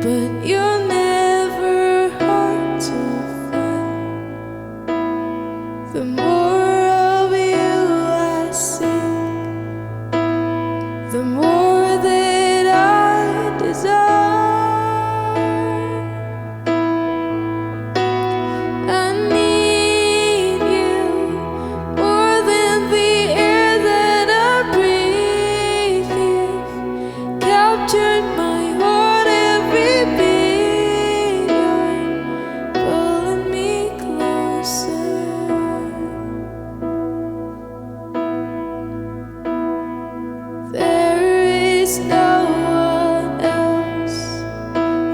but you're never hard to find. The more of you I seek, the more that I desire. I need you more than the air that I breathe. You've captured my heart, every beat. You're pulling me closer. There is no one else.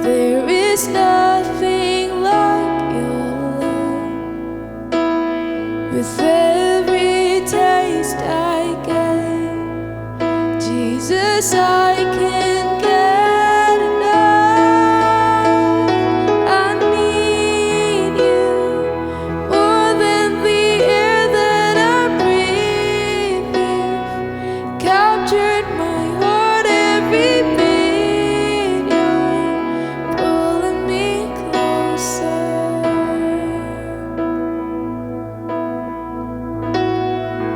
There is nothing like your love. With every taste I get, Jesus, I can't get enough. I need you more than the air that I breathe. You've captured my heart, every beat. You're pulling me closer.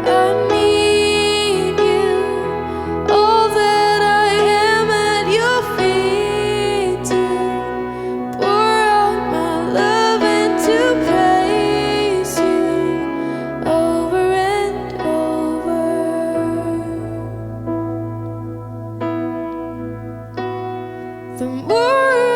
I need you, all that I am at your feet, to pour out my love and to praise you over and over. The more